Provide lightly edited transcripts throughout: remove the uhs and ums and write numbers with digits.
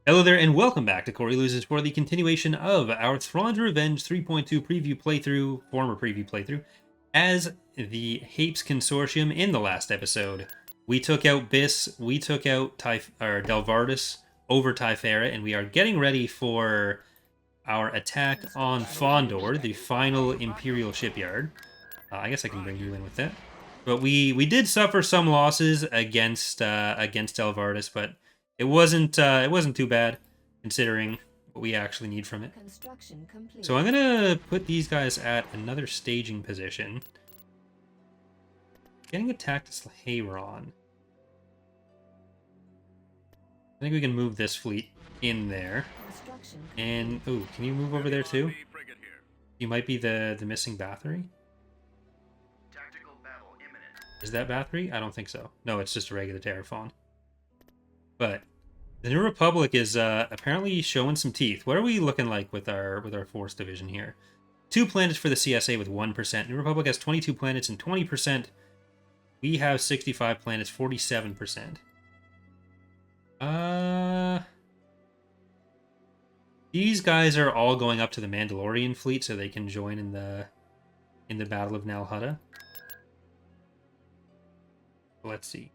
Hello there, and welcome back to Corey Loses for the continuation of our Thrawn's Revenge 3.2 preview playthrough, former preview playthrough, as the Hapes Consortium. In the last episode, we took out Biss, we took out Delvardus over Typhara, and we are getting ready for our attack on Fondor, the final Imperial shipyard. I guess I can bring you in with that. But we did suffer some losses against Delvardus, but it wasn't too bad considering what we actually need from it. So I'm gonna put these guys at another staging position. Getting attacked is Hayron. I think we can move this fleet in there. And ooh, can you move over there too? You might be the missing battery. Is that battery? I don't think so. No, it's just a regular Terraphon. But the New Republic is apparently showing some teeth. What are we looking like with our Force Division here? 2 planets for the CSA with 1%. New Republic has 22 planets and 20%. We have 65 planets, 47%. These guys are all going up to the Mandalorian fleet so they can join in the Battle of Nal Hutta. Let's see.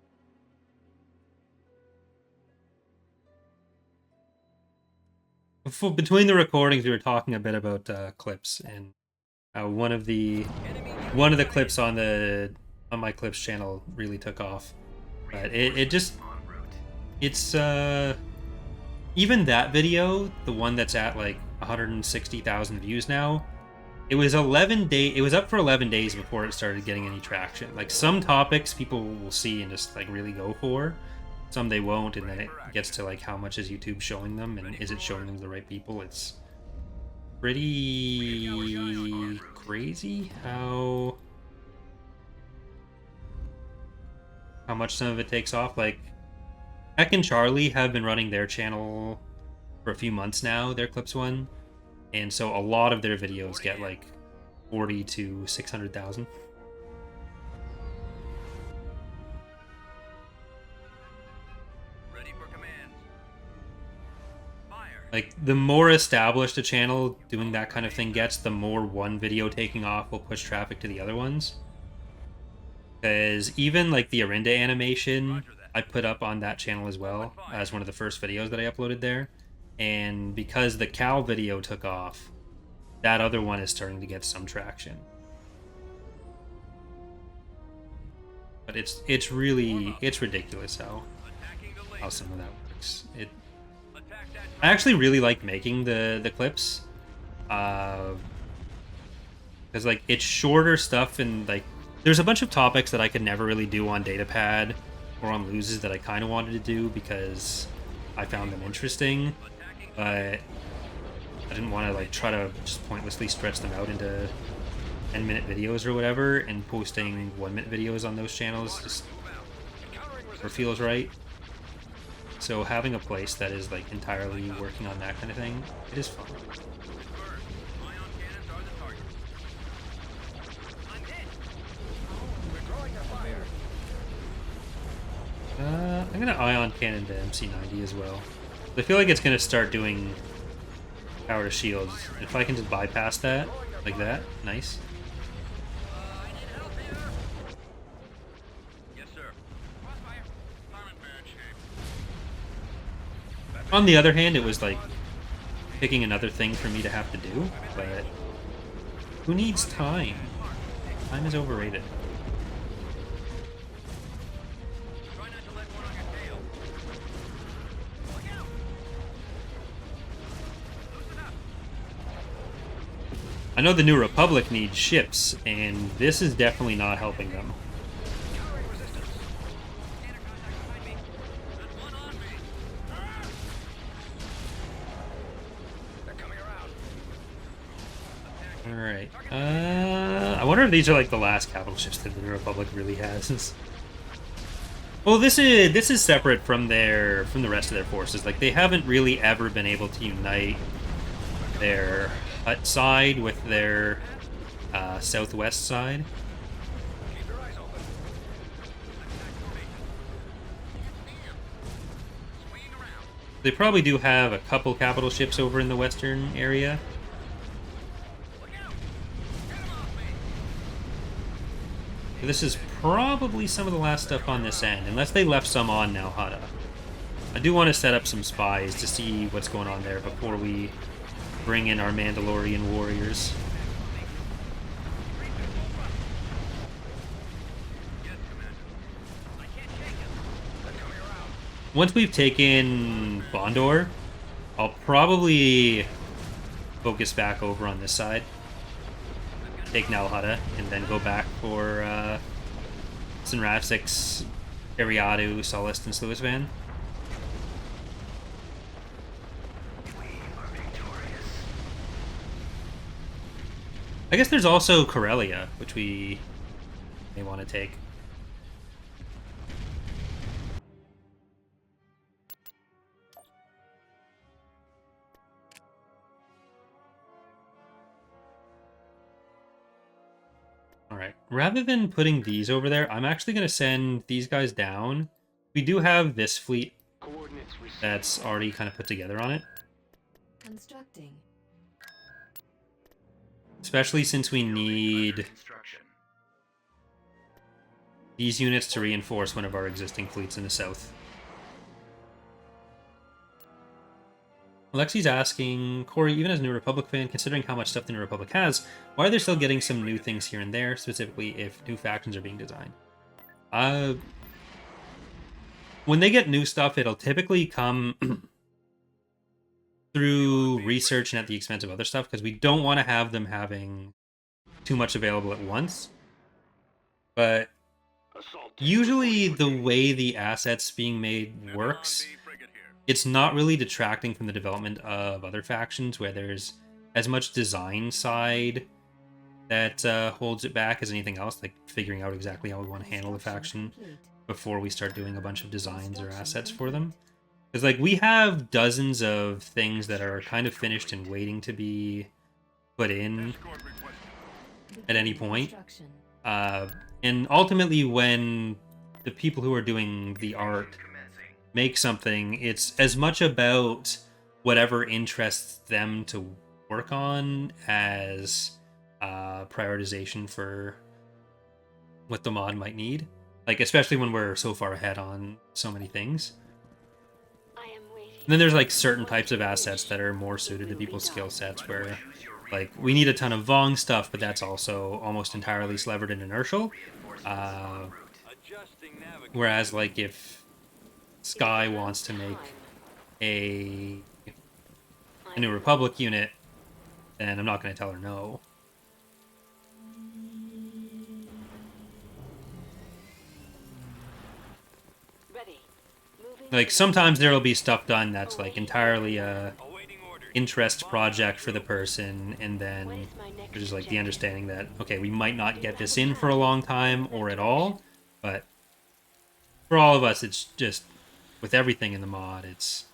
Between the recordings, we were talking a bit about clips, and one of the clips on my clips channel really took off. But it's even that video, the one that's at like 160,000 views now. It was 11 day. It was up for 11 days before it started getting any traction. Like some topics people will see and just like really go for. Some they won't, and then it gets to like how much is YouTube showing them, and is it showing them to the right people? It's pretty crazy how much some of it takes off. Like Heck and Charlie have been running their channel for a few months now, their Clips one, and so a lot of their videos get like 40 to 600,000. Like, the more established a channel doing that kind of thing gets, the more one video taking off will push traffic to the other ones. Because even, like, the Arinda animation, I put up on that channel as well, as one of the first videos that I uploaded there. And because the Cal video took off, that other one is starting to get some traction. But it's ridiculous how some of that works. I actually really like making the clips, because like it's shorter stuff, and like there's a bunch of topics that I could never really do on Datapad or on Loses that I kind of wanted to do because I found them interesting, but I didn't want to like try to just pointlessly stretch them out into 10-minute videos or whatever, and posting 1-minute videos on those channels just never feels right. So having a place that is like entirely working on that kind of thing, it is fun. I'm gonna ion cannon the MC90 as well. I feel like it's gonna start doing power to shields. If I can just bypass that, like that, nice. On the other hand, it was like picking another thing for me to have to do, but who needs time? Time is overrated. I know the New Republic needs ships, and this is definitely not helping them. Alright. I wonder if these are like the last capital ships that the New Republic really has. Well, this is separate from the rest of their forces. Like, they haven't really ever been able to unite their Hutt side with their southwest side. They probably do have a couple capital ships over in the western area. This is probably some of the last stuff on this end, unless they left some on now, Hada. I do want to set up some spies to see what's going on there before we bring in our Mandalorian warriors. Once we've taken Bondor, I'll probably focus back over on this side. Take Nalhada, and then go back for Sinravsix, Ariadu, Solist, and Sluisvan. I guess there's also Corellia, which we may want to take. Alright, rather than putting these over there, I'm actually going to send these guys down. We do have this fleet that's already kind of put together on it. Constructing. Especially since we need these units to reinforce one of our existing fleets in the south. Alexi's asking, Corey, even as a New Republic fan, considering how much stuff the New Republic has, why are they still getting some new things here and there, specifically if new factions are being designed? When they get new stuff, it'll typically come through research and at the expense of other stuff, because we don't want to have them having too much available at once. But usually the way the assets being made works, it's not really detracting from the development of other factions where there's as much design side that holds it back as anything else, like figuring out exactly how we want to handle the faction before we start doing a bunch of designs or assets for them. Because like we have dozens of things that are kind of finished and waiting to be put in at any point. And ultimately when the people who are doing the art make something, it's as much about whatever interests them to work on as prioritization for what the mod might need. Like, especially when we're so far ahead on so many things. And then there's like certain types of assets that are more suited to people's skill sets where like we need a ton of Vong stuff, but that's also almost entirely slevered and inertial. Whereas like if Sky wants to make a New Republic unit, then I'm not going to tell her no. Like sometimes there'll be stuff done that's like entirely a interest project for the person, and then there's like the understanding that okay, we might not get this in for a long time or at all, but for all of us it's just with everything in the mod, it's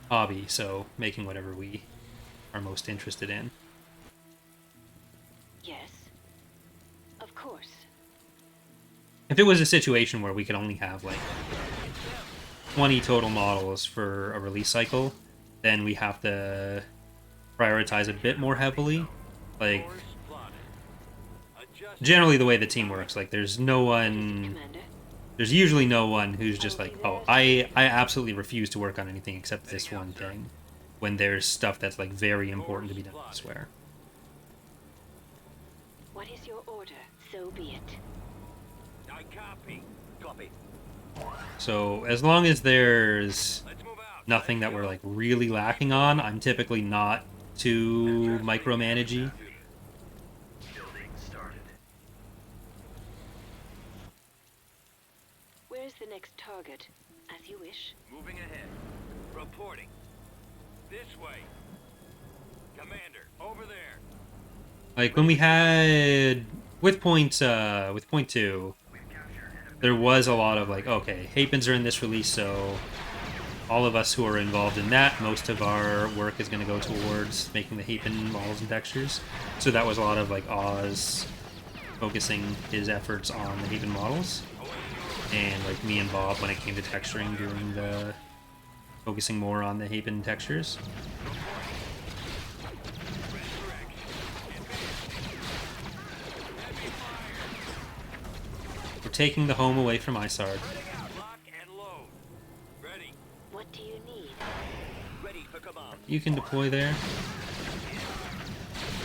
hobby, so making whatever we are most interested in. Yes, of course. If it was a situation where we could only have like 20 total models for a release cycle, then we have to prioritize a bit more heavily. Like, generally the way the team works, like there's usually no one who's just like, oh, I absolutely refuse to work on anything except this one thing, when there's stuff that's like very important to be done elsewhere. What is your order? So be it. I copy. Copy. So as long as there's nothing that we're like really lacking on, I'm typically not too micromanagey. Where's the next target? As you wish. Moving ahead. Reporting. This way. Commander, over there. Like when we had with point 2, there was a lot of like, okay, Hapens are in this release, so all of us who are involved in that, most of our work is going to go towards making the Hapen models and textures. So that was a lot of like Oz focusing his efforts on the Hapen models. and like me and Bob when it came to texturing, doing the focusing more on the Haven textures. We're taking the home away from Isard. What do you need? Ready for command. You can deploy there.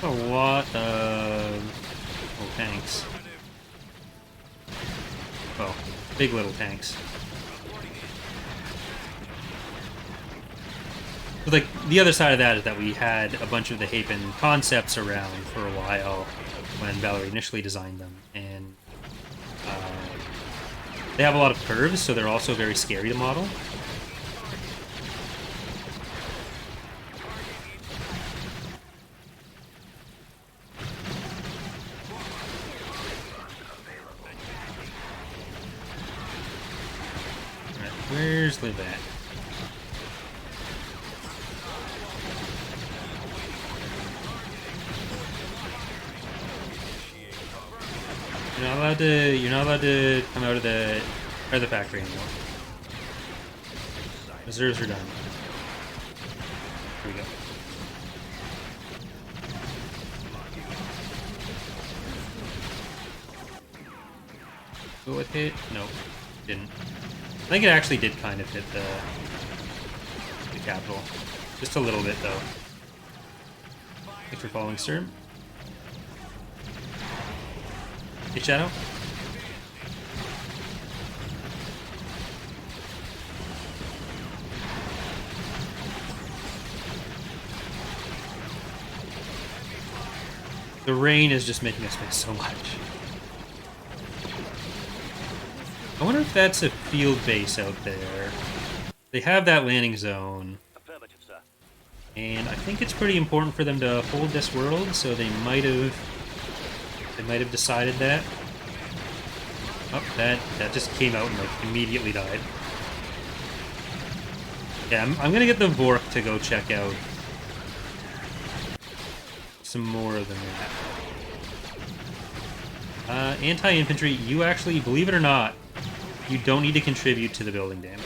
A lot of tanks. Well, big little tanks. But like the other side of that is that we had a bunch of the Haven concepts around for a while when Valerie initially designed them, and they have a lot of curves, so they're also very scary to model. Alright, where's Liv at? You're not allowed to come out of the factory anymore. Reserves are done. Here we go. Will it hit? Nope. Didn't. I think it actually did kind of hit the capital. Just a little bit though. Thanks for following, sir. Hey, Shadow. The rain is just making us miss so much. I wonder if that's a field base out there. They have that landing zone. Affirmative, sir. And I think it's pretty important for them to hold this world, so they might have decided that. Oh, that just came out and like immediately died. Yeah, I'm gonna get the Vork to go check out some more than that. Anti-infantry, you actually, believe it or not, you don't need to contribute to the building damage.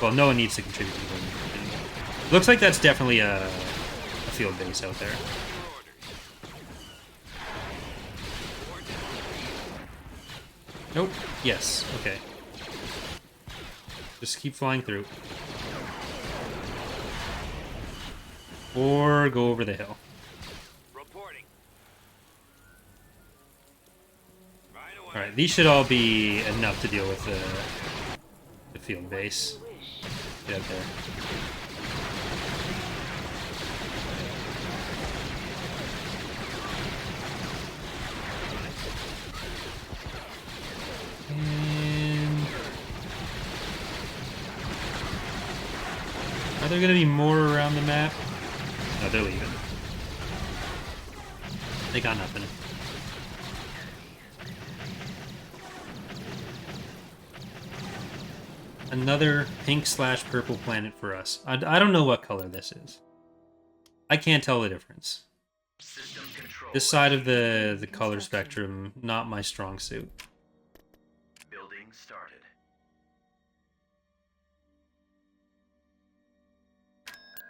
Well, no one needs to contribute to the building damage. Looks like that's definitely a field base out there. Nope. Yes. Okay. Just keep flying through. Or go over the hill. Reporting. Right away. Alright, these should all be enough to deal with the field base. You wish. Get out there. And are there going to be more around the map? No, they're leaving. They got nothing. Another pink/purple planet for us. I don't know what color this is. I can't tell the difference. This side of the color spectrum, not my strong suit. Building started.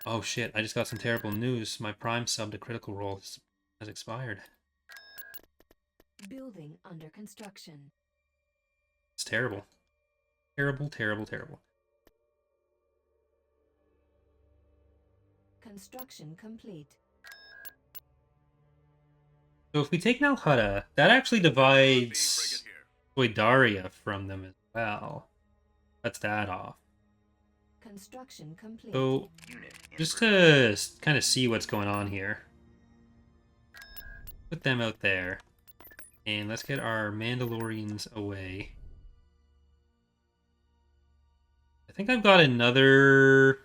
Oh shit, I just got some terrible news. My Prime sub to Critical Role has expired. Building under construction. It's terrible. Terrible, terrible, terrible. Construction complete. So if we take Nalhutta, that actually divides Toydaria from them as well. Cuts that off. Construction complete. So, just to kind of see what's going on here. Put them out there. And let's get our Mandalorians away. I think I've got another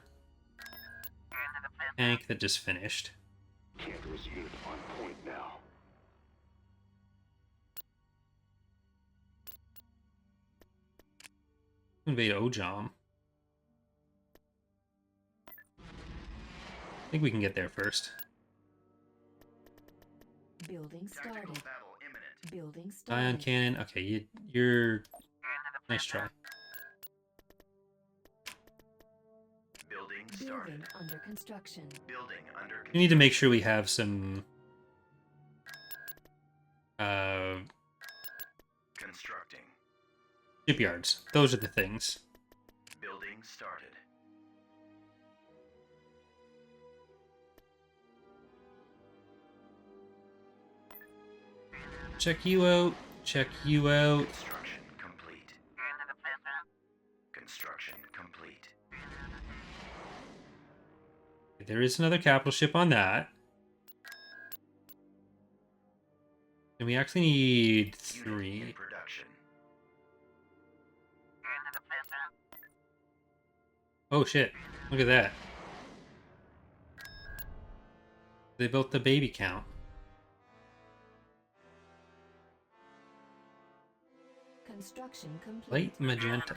tank that just finished. Cantor's unit on point now. Invade Ojam. I think we can get there first. Building started. Building Ion started. cannon. Okay, you're Nice try. Building started. Building under construction. Building under We need to make sure we have some constructing. shipyards. Those are the things. Building started. Check you out. Check you out. Construction complete. Construction complete. There is another capital ship on that. And we actually need Unit 3. in production. Oh shit. Look at that. They built the baby count. Construction complete. Light magenta.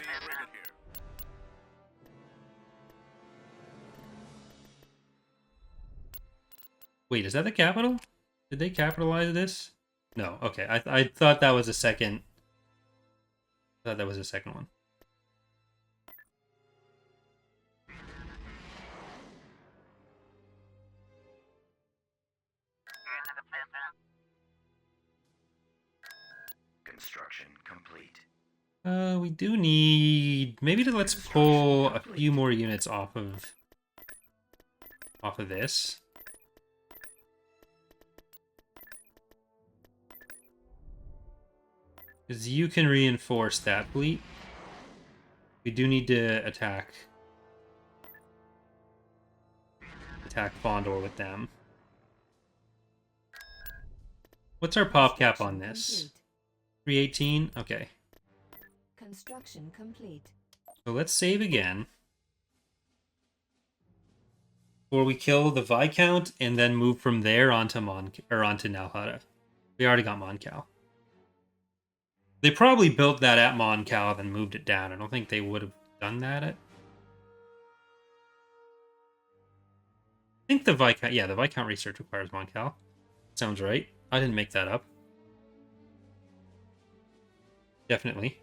Wait, is that the capital? Did they capitalize this? No. Okay, I thought that was a second. I thought that was a second one. Construction complete. We do need let's pull a few more units off of this. Because you can reinforce that fleet. We do need to attack Fondor with them. What's our pop cap on this? 318? Okay. Construction complete. So let's save again. Before we kill the Viscount and then move from there onto onto Nalhada. We already got Moncal. They probably built that at Moncal and moved it down. I don't think they would have done that I think the Viscount research requires Moncal. Sounds right. I didn't make that up. Definitely.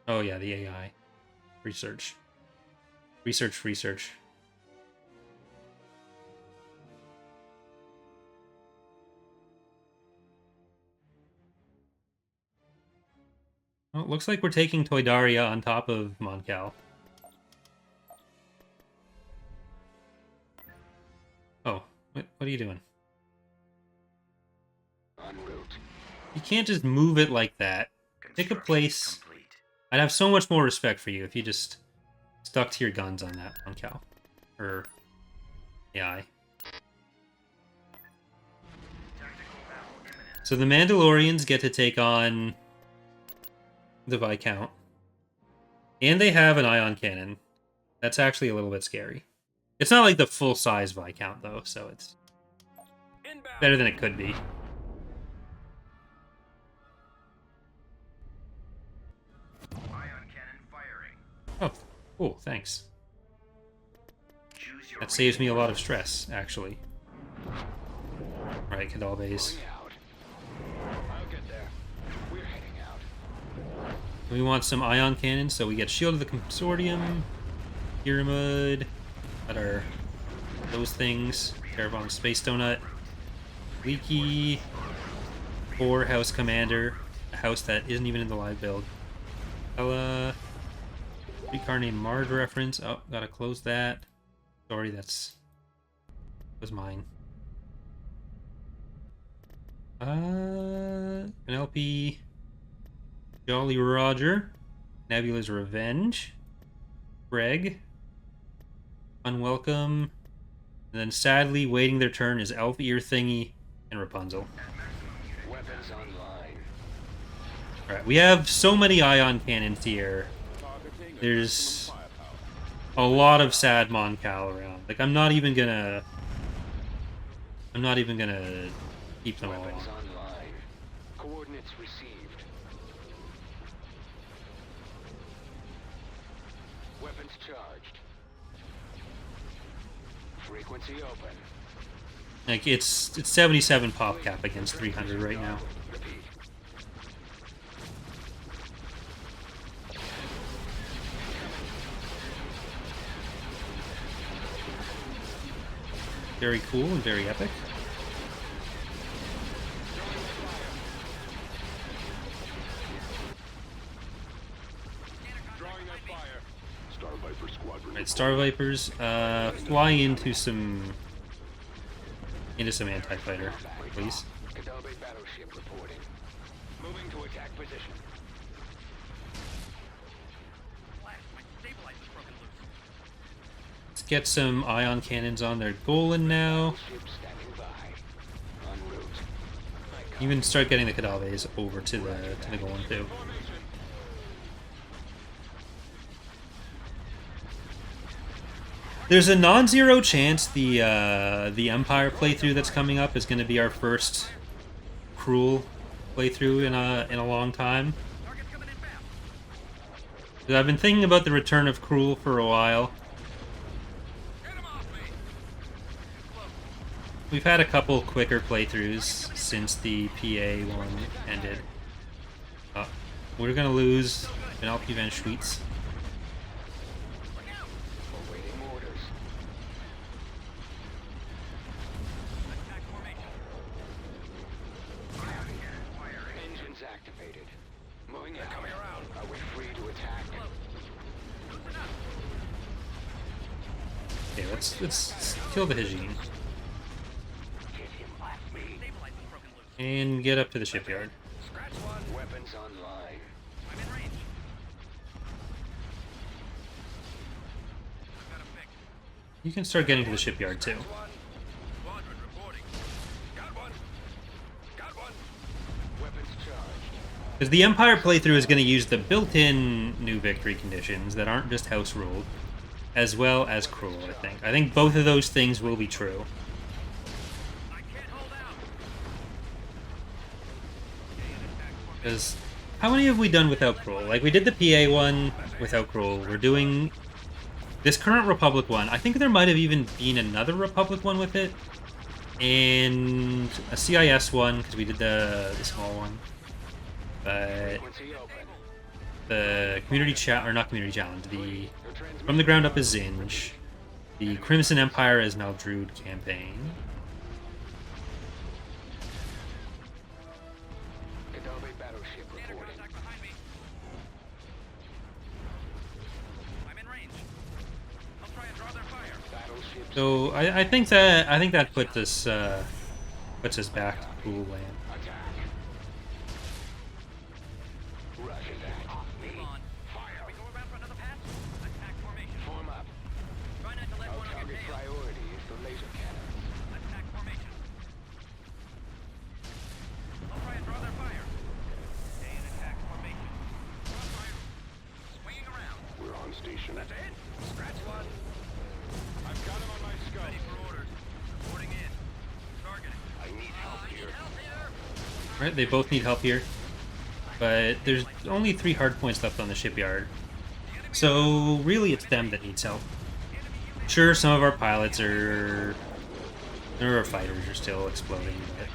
Oh yeah, the AI. Research. Research. Well, it looks like we're taking Toydaria on top of Moncal. Oh, what are you doing? En route. You can't just move it like that. Pick a place. Complete. I'd have so much more respect for you if you just stuck to your guns on that Moncal. Or AI. Tactical battle imminent. So the Mandalorians get to take on the Viscount. And they have an ion cannon. That's actually a little bit scary. It's not like the full-size Viscount, though, so it's Inbound. better than it could be. Ion cannon firing. Oh, cool, thanks. Choose your That saves me a lot of stress, actually. Alright, Cadalbase. out. I'll get there. We're heading out. We want some ion cannons, so we get Shield of the Consortium, Pyramid, that are those things, Terrabomb Space Donut, Leaky, 4 House Commander, a house that isn't even in the live build, Ella, streetcar named Marge reference, oh, gotta close that, sorry, was mine. Penelope, Jolly Roger, Nebula's Revenge, Greg, Unwelcome, and then sadly waiting their turn is Elf Ear Thingy and Rapunzel. Weapons online. Alright, we have so many ion cannons here. There's a lot of sad Moncal around. Like, I'm not even gonna keep them all on. Weapons online. Coordinates received. Weapons charged. Frequency open. Like, it's 77 pop cap against 300 right now. Very cool and very epic. Alright, Star Vipers, fly into some anti-fighter, please. Kadalbe battleship reporting. Moving to attack position. Let's get some ion cannons on their Golan now. Ship standing by. En route. Even start getting the Kadalbes over to the Golan too. There's a non-zero chance the Empire playthrough that's coming up is going to be our first Cruel playthrough in a long time. 'Cause I've been thinking about the return of Cruel for a while. We've had a couple quicker playthroughs since the PA one ended. We're gonna lose Penelope Van Schweetz. Awaiting orders. Engines activated. Moving in. Coming around. Are we free to attack? Okay, let's kill the Hijin. Hit him off me. And get up to the shipyard. Scratch one. Weapons online. I'm in range. You can start getting to the shipyard too. Squadron reporting. Got one. Got one. Weapons charged. Because the Empire playthrough is going to use the built-in new victory conditions that aren't just house ruled, as well as Cruel, I think. I think both of those things will be true. I can't hold out. Because how many have we done without Cruel? Like, we did the PA one without Cruel. We're doing this current Republic one. I think there might have even been another Republic one with it. And a CIS one, because we did the small one. But Frequency open. the community not community challenge, the From the Ground Up is Zinj, the Crimson Empire is Maldrude campaign. Kadalbe battleship reporting. I'm in range. I'll try and draw their fire. Battleship. So I think that puts us back to Cool Land. Attack. Roger that. Off me. Fire. We go around for another pass. Attack formation. Form up. Try not to let one of your tails. Priority is the laser cannons. Attack formation. I'll try and draw their fire. Stay in attack formation. Draw fire. Swinging around. We're on station. That's it. Scratch one. I've got him on my scope. Ready for orders. Reporting in. Targeting. I need help here. Right, they both need help here. But there's only 3 hard points left on the shipyard. So really it's them that needs help. Sure, some of our pilots or our fighters are still exploding, but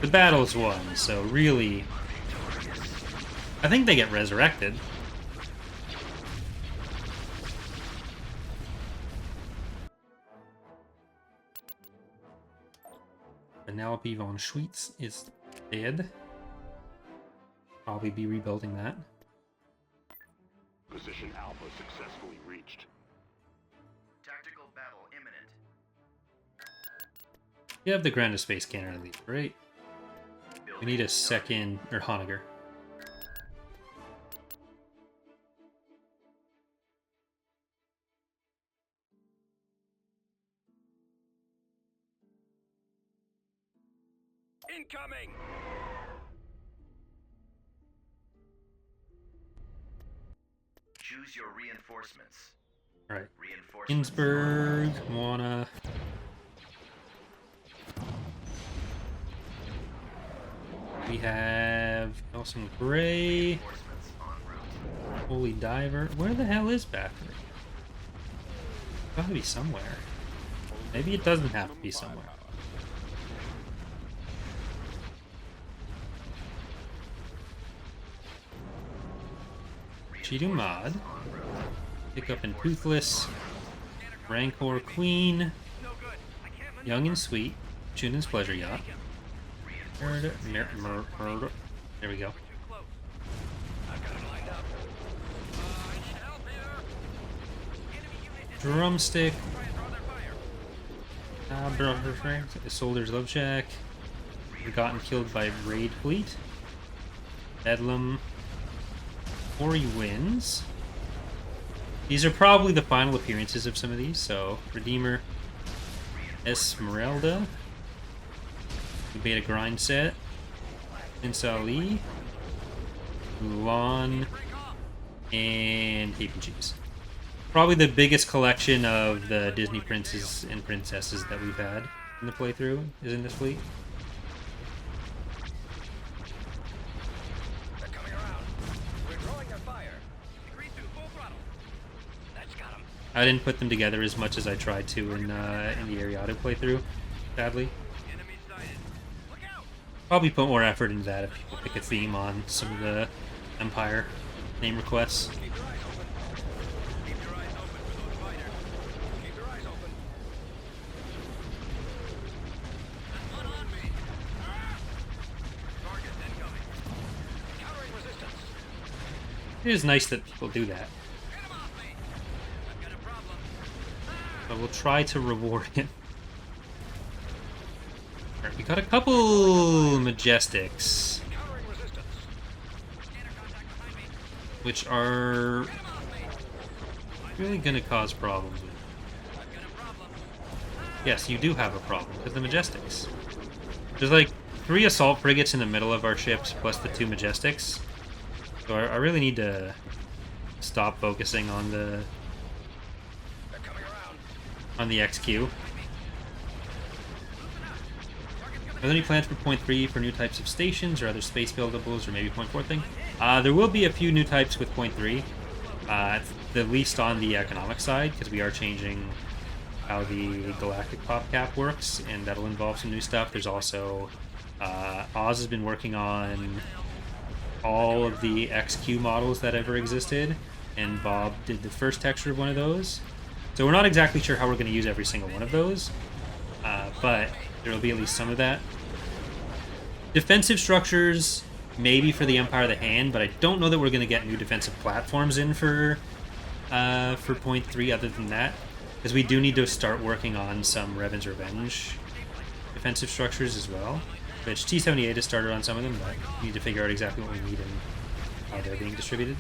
the battle's won, so really I think they get resurrected. Penelope Von Schweetz is dead. Probably be rebuilding that. Position Alpha successfully reached. Tactical battle imminent. You have the Grand Space Cannon elite, right? We need a second, or Honegger. Incoming. Choose your reinforcements. Alright. Reinforcements. Ginsburg, Moana. We have Nelson Gray. Reinforcements en route. Holy Diver. Where the hell is Bathory? Gotta be somewhere. Maybe it doesn't have to be somewhere. Cheeto Mod. Pick up and Toothless. Rancor Queen. Young and Sweet. Chunan's Pleasure Yacht. There we go. Drumstick. Soldier's Love Shack. Gotten killed by Raid Fleet. Bedlam. Ori wins. These are probably the final appearances of some of these, so Redeemer. Esmeralda. The Beta Grind set. Insali. Mulan. And Cape and Cheese. Probably the biggest collection of the Disney princes and princesses that we've had in the playthrough is in this fleet. They're coming around. We're drawing their fire. Decrease to full throttle. That's got him. I didn't put them together as much as I tried to in the Ariado playthrough, sadly. Enemy sighted. Look out! Probably put more effort into that if people pick a theme on some of the Empire name requests. Keep your eyes open. Keep your eyes open for those fighters. Keep your eyes open. There's one on me. Target incoming. Countering resistance. It is nice that people do that, Get him off me. I've got a problem. but we'll try to reward it. Alright, we got a couple Majestics, Countering resistance. Scanner contact behind me. which are Get him off me. really going to cause problems. I've got a problem. Yes, you do have a problem with the Majestics. There's like 3 assault frigates in the middle of our ships, plus the 2 Majestics. So I really need to stop focusing on the They're coming around. XQ. Are there any plans for point 3 for new types of stations or other space buildables or maybe point 4 thing? There will be a few new types with point 3, at the least on the economic side, because we are changing how the galactic pop cap works, and that'll involve some new stuff. There's also Oz has been working on all of the XQ models that ever existed, and Bob did the first texture of one of those. So we're not exactly sure how we're going to use every single one of those, but there will be at least some of that. Defensive structures, maybe for the Empire of the Hand, but I don't know that we're going to get new defensive platforms in for point 3 other than that, because we do need to start working on some Revan's Revenge defensive structures as well, which T-78 has started on some of them, but we need to figure out exactly what we need and how they're being distributed.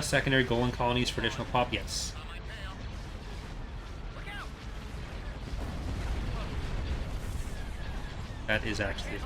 Secondary Golan colonies for additional pop, yes. That is actually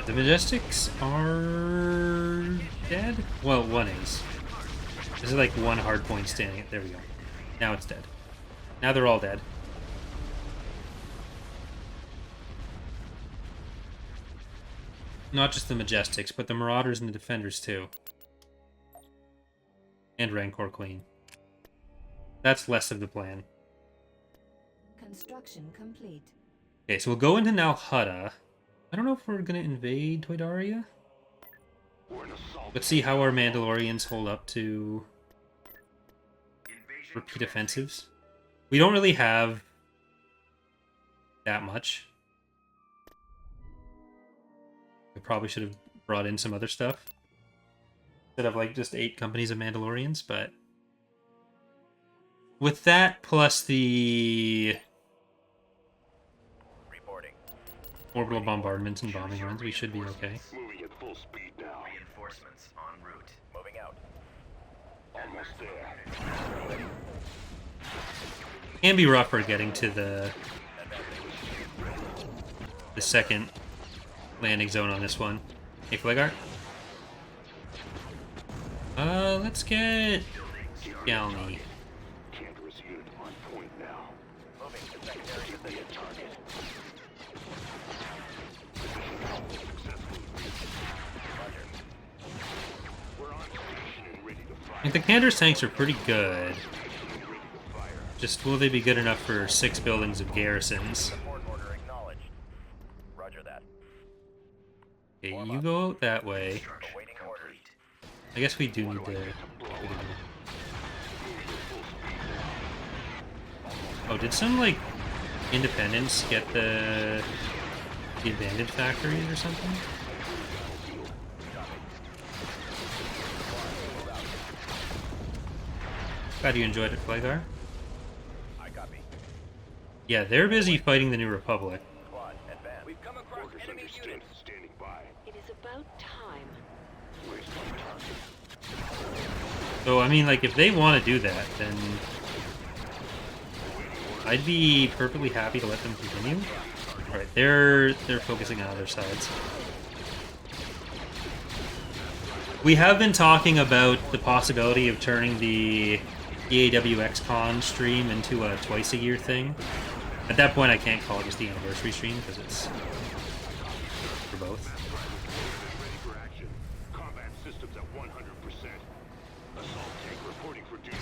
the Majestics are dead? Well, one is. This is like one hard point standing. There we go. Now it's dead. Now they're all dead. Not just the Majestics, but the Marauders and the Defenders too. And Rancor Queen. That's less of the plan. Construction complete. Okay, so we'll go into Nal Hutta. I don't know if we're going to invade Toydaria. Let's see how our Mandalorians hold up to repeat offensives. We don't really have that much. We probably should have brought in some other stuff instead of like just 8 companies of Mandalorians, but with that plus the orbital bombardments and bombing runs, we should be okay. Moving at full speed now. Reinforcements en route. Moving out. Almost there. Can be rougher getting to the second landing zone on this one. Hey, Flagar. Let's get Galney. Cantor's unit on point now. Moving to secondary Give me position. a target. Position Alpha successfully reached. We're on station and ready to I fire. think the Cantor's tanks are pretty good. Ready to fire. Just will they be good enough for 6 buildings of garrisons? Support order acknowledged. Roger that. Okay, you go out that way. Awaiting orders. I guess we do need to... Oh, did some, like, independents get the abandoned factories or something? Glad you enjoyed it, Flagar. I copy. Yeah, they're busy fighting the New Republic. Squad, advance. We've come across Orders enemy understood. units. Standing by. It is about time. Where's my target? So, I mean, like, if they want to do that, then I'd be perfectly happy to let them continue. Alright, they're focusing on other sides. We have been talking about the possibility of turning the EAWXCon stream into a twice-a-year thing. At that point, I can't call it just the anniversary stream, because it's for both. Ready for action. Combat systems at 100%. Assault tank reporting for duty.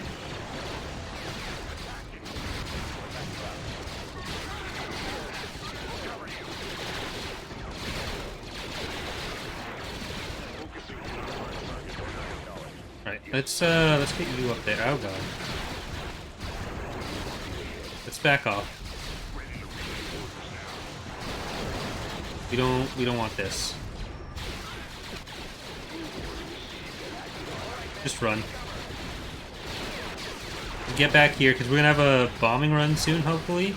Focusing on our target. Alright, let's get you up there. Oh god. Let's back off. We don't want this. Just run. Get back here, because we're gonna have a bombing run soon, hopefully.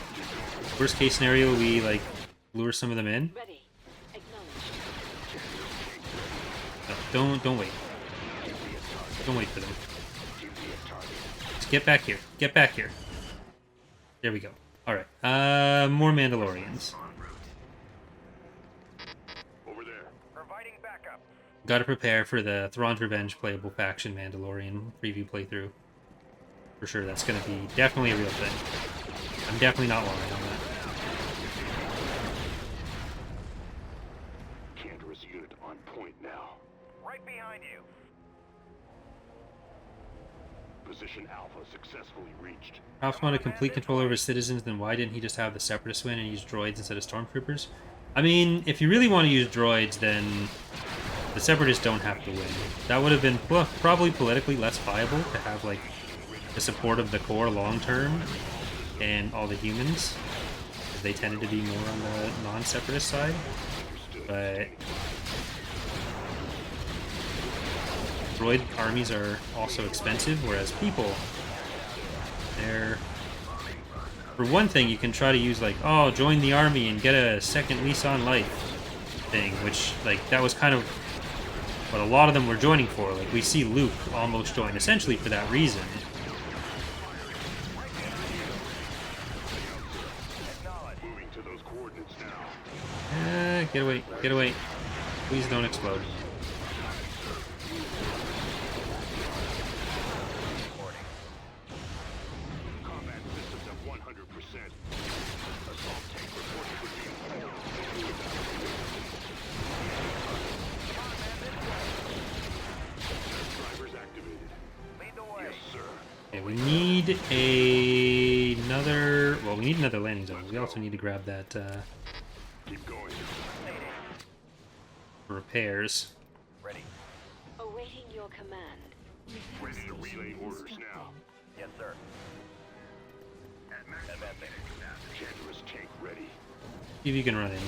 Worst case scenario, we like lure some of them in. Ready. Acknowledged. No, don't wait. Don't wait for them. Just get back here. Get back here. There we go. Alright. More Mandalorians. Over there. Providing backup. Gotta prepare for the Thrawn's Revenge playable faction Mandalorian preview playthrough. For sure, that's gonna be definitely a real thing. I'm definitely not lying on that. Cantor's unit on point now. Right behind you. Position Alpha successfully reached. Ralph wanted complete control over his citizens, then why didn't he just have the Separatists win and use droids instead of stormtroopers? I mean, if you really want to use droids, then the Separatists don't have to win. That would have been probably politically less viable to have, like, the support of the core long-term and all the humans, because they tended to be more on the non-Separatist side. But droid armies are also expensive, whereas people, they're... For one thing, you can try to use, like, oh, join the army and get a second lease on life thing, which, like, that was kind of what a lot of them were joining for. Like, we see Luke almost join essentially for that reason. Moving to those coordinates now. Get away, get away. Please don't explode. Combat systems at 100%. Assault tank reporting for duty. Drivers activated. Lead the way. Yes, sir. Okay, we need another... Well, we need another landing zone. We also need to grab that Keep going. for repairs. Ready. Awaiting your command. Ready to relay orders now. Yes, sir. At maximum unit capacity. Cantor's tank ready. See if you can run in.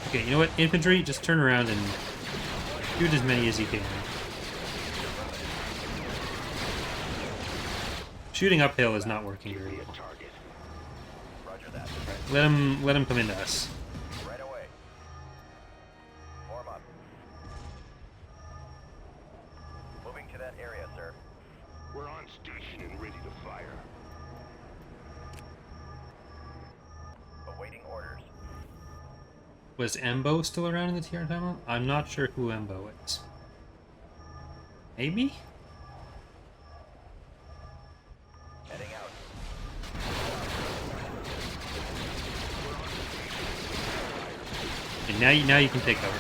Okay, you know what? Infantry, just turn around and shoot as many as you can. Shooting uphill is not working very well. Target. Roger that. Right, let him come into us. Right away. Form up. Moving to that area, sir. We're on station and ready to fire. Awaiting orders. Was Embo still around in the TR timeline? I'm not sure who Embo is. Maybe? Heading out. And now you can take over.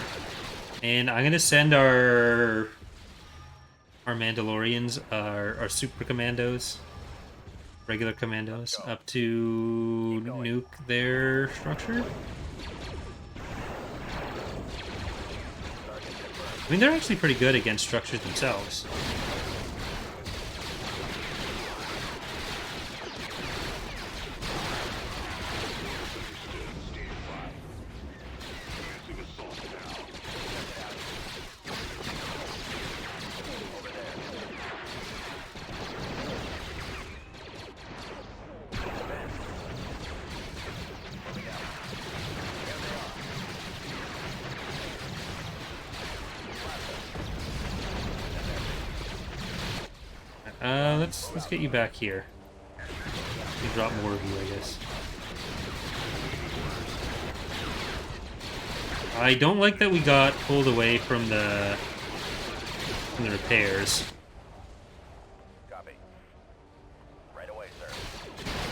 And I'm gonna send our Mandalorians, our super commandos, regular commandos, up to nuke their structure. I mean, they're actually pretty good against structures themselves. Let's get you back here. We drop more of you, I guess. I don't like that we got pulled away from the repairs. Copy. Right away, sir.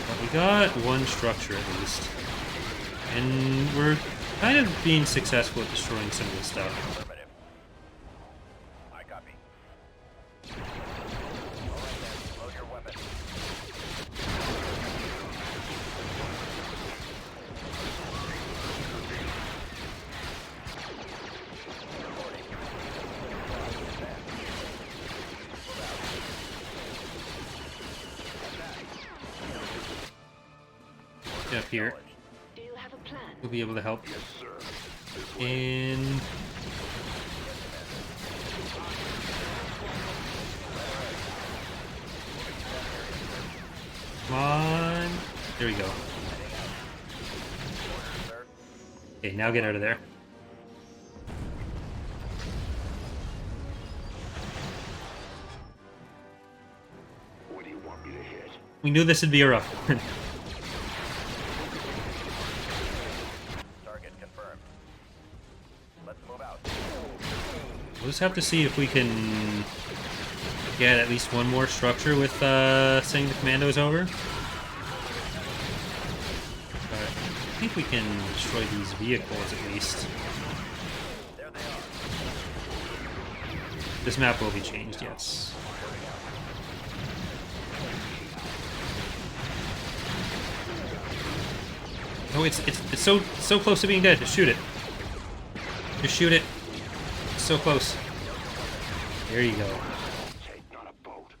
But we got one structure at least. And we're kind of being successful at destroying some of this stuff. Affirmative. I copy. All right then, load your weapon. Get up here. Do you have a plan? We'll be able to help. Yes, sir. And come on. There we go. Okay, now get out of there. What do you want me to hit? We knew this would be a rough one. Target confirmed. Let's move out. We'll just have to see if we can get at least one more structure with sending the commandos over. But I think we can destroy these vehicles at least. There they are. This map will be changed, yes. Oh, it's so close to being dead. Just shoot it. Just shoot it. It's so close. There you go. Take, not a boat.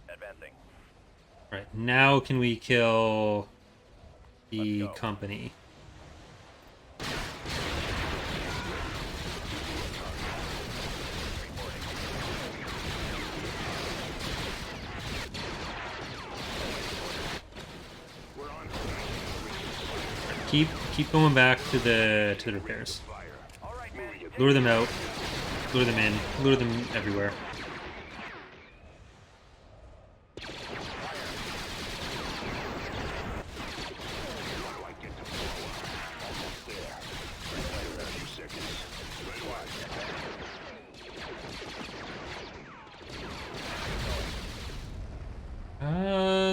Advancing. Right, now can we kill the Let's go. company? Keep going back to the repairs. All right, man. Lure them out. Lure them in. Lure them everywhere.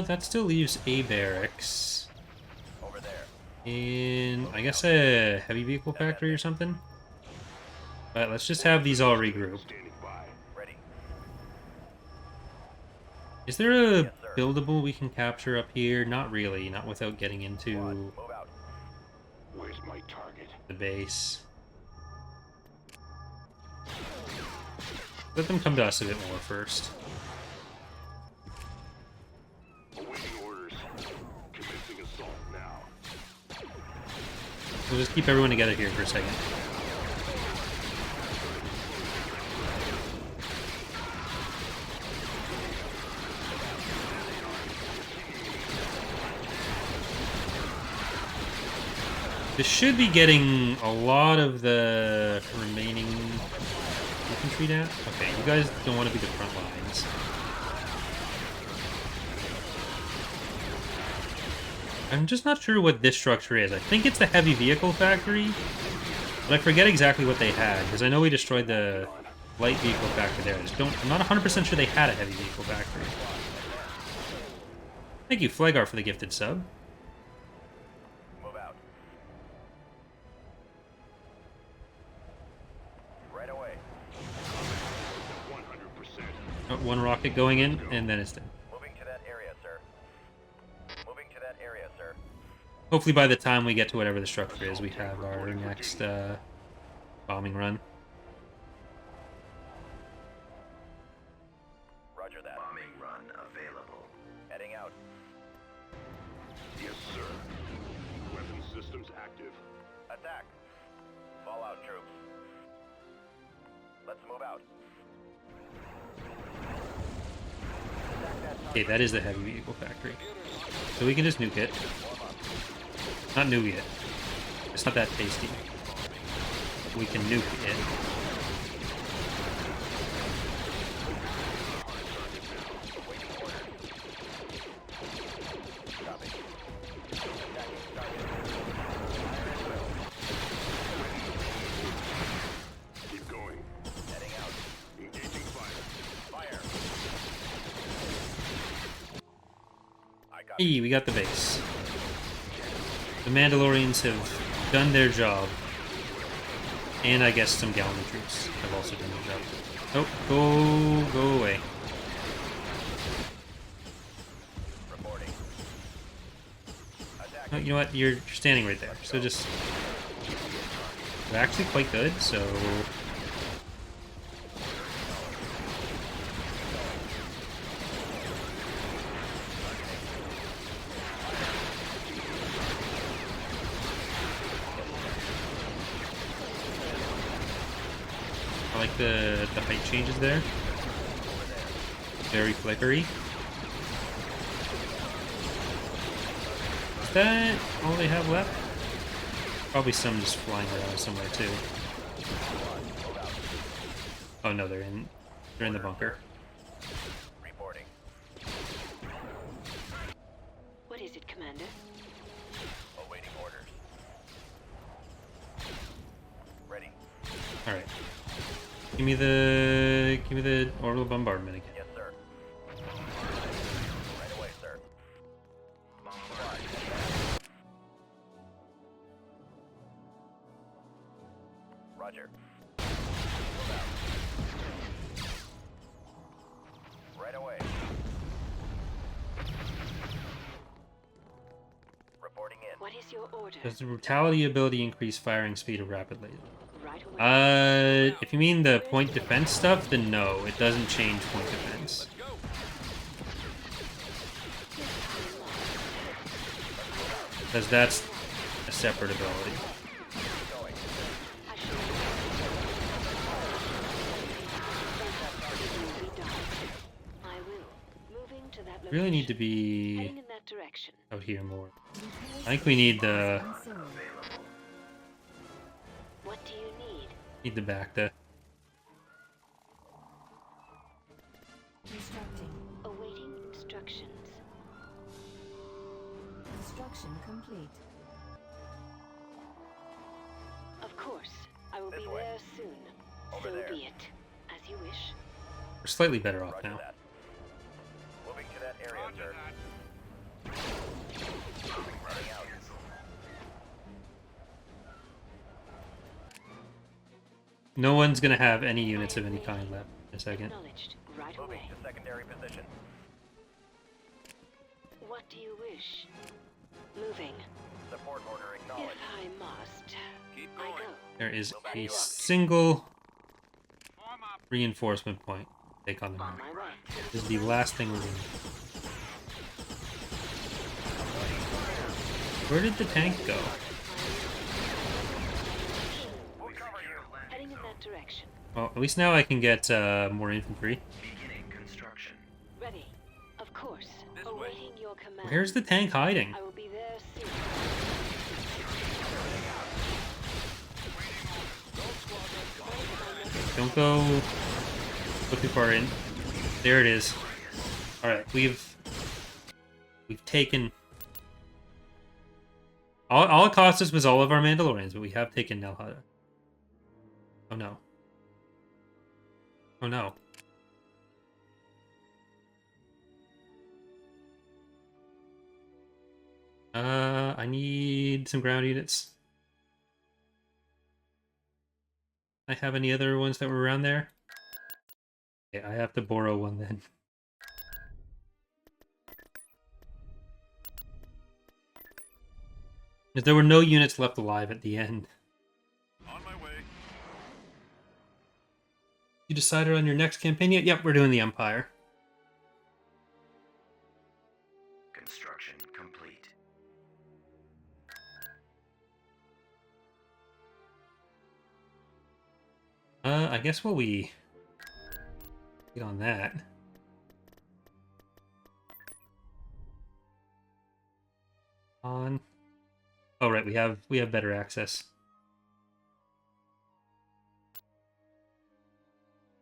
That still leaves a barracks. Over there. And I guess a heavy vehicle factory or something. But let's just have these all regroup. Standing by. Ready. Is there a Yes, sir. buildable we can capture up here? Not really, not without getting One, into move out. Where's my target? the base. Let them come to us a bit more first. Awaiting orders. Commencing assault now. We'll just keep everyone together here for a second. This should be getting a lot of the remaining infantry down. Okay, you guys don't want to be the front lines. I'm just not sure what this structure is. I think it's the heavy vehicle factory, but I forget exactly what they had, because I know we destroyed the light vehicle factory there. I'm not 100% sure they had a heavy vehicle factory. Thank you, Flagar, for the gifted sub. Move out. Right away. 100%. One rocket going in, and then it's dead. Moving to that area, sir. Moving to that area, sir. Hopefully by the time we get to whatever the structure is, we have our next bombing run. Roger that. Bombing run available. Heading out. Yes, sir. Weapon systems active. Attack. Fallout troops. Let's move out. Okay, that is the heavy vehicle factory. So we can just nuke it. Not nuke it. It's not that tasty. We can nuke it. Keep going. Heading out. Engaging fire. Fire. I got Hey, we got the base. The Mandalorians have done their job. And I guess some Gallery troops have also done their job. Oh, go away. reporting. Attack. Oh, you know what? You're standing right there. So just... They're actually quite good, so... I like the height changes there. Very flickery. Is that all they have left? Probably some just flying around somewhere too. Oh no, they're in the bunker. Reporting. What is it, Commander? Awaiting orders. Ready. All right. Give me the orbital bombardment again. Yes, sir. Right away, sir. Roger. Move out. Right away. Reporting in. What is your order? Does the brutality ability increase firing speed rapidly? Right away. If you mean the point defense stuff, then no, it doesn't change point defense. Because that's a separate ability. I shall be done. I will. Moving to that location. Really need to be Heading in that direction. out here more. I think we need the What do you need? back to. Constructing. Awaiting instructions. Construction complete. Of course. I will This be way. there soon. Over So there. be it. As you wish. We're slightly better off Roger now. that. Moving to that area, Roger sir. that. Running out. No one's gonna have any units of any kind left in a second. Acknowledged. Right Moving away. to secondary position. What do you wish? Moving. Support order If acknowledged. I must. Keep I going. go. There is a single Form up. reinforcement point. Take on the On enemy. my way. This is the last thing we're doing. Where did the tank go? We'll cover you. Heading in that direction. Well, at least now I can get more infantry. Beginning construction. Ready. Of course. This way. Awaiting your command. Where's the tank hiding? I will be there soon. Don't go too far in. There it is. All right, we've taken. All it cost us was all of our Mandalorians, but we have taken Nal Hutta. Oh no. Oh no. I need some ground units. I have any other ones that were around there? Okay, I have to borrow one then. Because there were no units left alive at the end. On my way. You decided on your next campaign yet? Yep, we're doing the Empire. Construction complete. I guess while we get on that. On. Oh right, we have better access.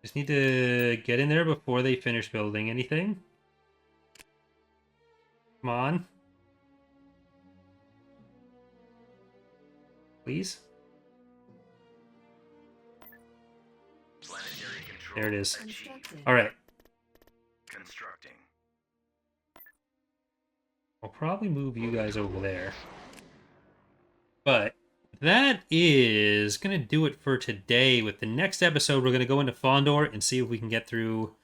Just need to get in there before they finish building anything. Come on. Please. Planetary control. There it is. Constructed. All right. Constructing. I'll probably move you guys over there. But that is going to do it for today. With the next episode, we're going to go into Fondor and see if we can get through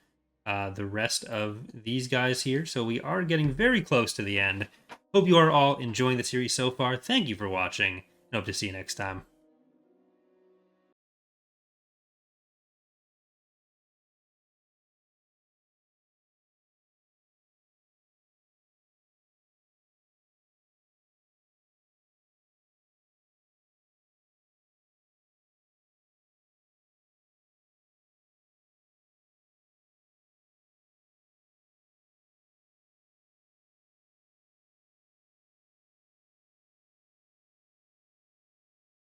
the rest of these guys here. So we are getting very close to the end. Hope you are all enjoying the series so far. Thank you for watching, and hope to see you next time.